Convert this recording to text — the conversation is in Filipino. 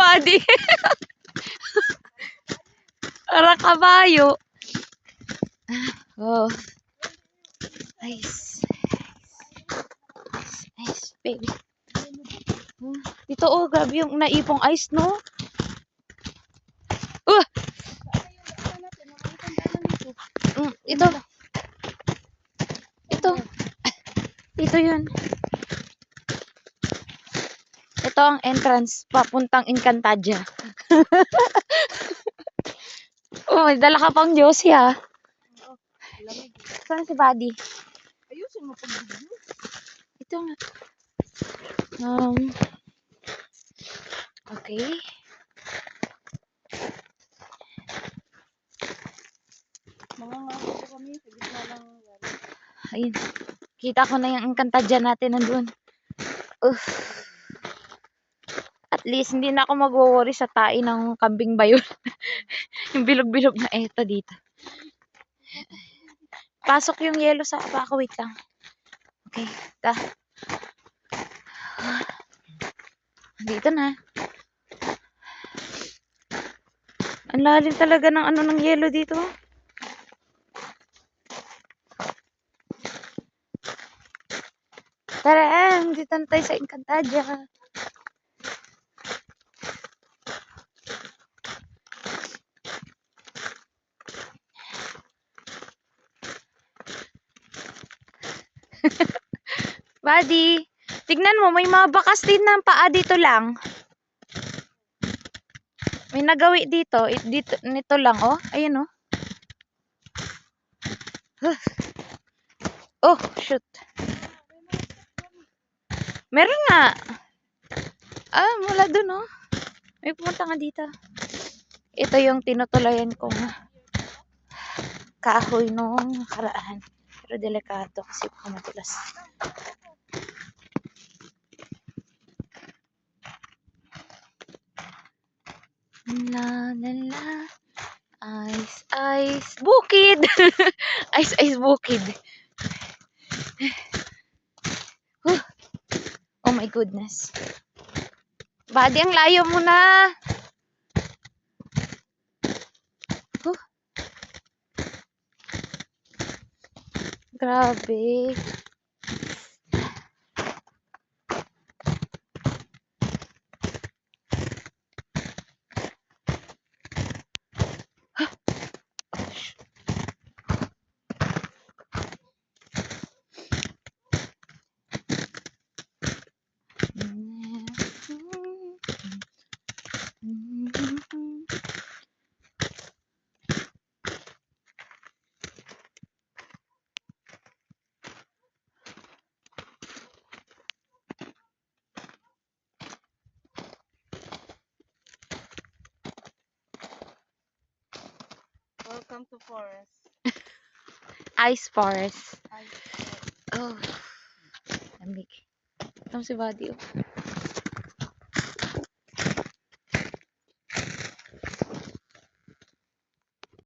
Buddy. Para kabayo. Oh. Nice. Nice, baby. Dito, oh, grabe yung naipong ice, no? Ito. Ito. Ito yun. Ito ang entrance papuntang Encantadia. Oh, may dala ka pang Josie, ha? Saan si Buddy? Ayusin mo pag-video. Ito nga. Okay. Mga nga po kami sa gitna ng Ayun. Kita ko na yung Encantadia natin nandun. At least, hindi na ako mag-worry sa tae ng kambing bayon. Yung bilog-bilog na eto dito. Pasok yung yelo sa abako. Wait lang. Okay. Dito na. Ang lalim talaga ng ano ng yelo dito. Tara, dito na tayo sa Encantadia. Buddy, tignan mo, may mga bakas din ng paa dito lang. May nagawi dito, nito lang, oh. Ayun, oh. Oh, shoot. Meron nga. Mula dun, oh. May pumunta nga dito. Ito yung tinutulayan kong kahoy nung nakaraan. Pero delikado kasi baka matulas. La la la. Ice, ice, bukid. Ice, ice, bukid. Oh my goodness. Buddy, ang layo mo na. Grabe. welcome to forest. Ice forest. Ice forest. Oh. Lamig. Ito si Buddy, oh.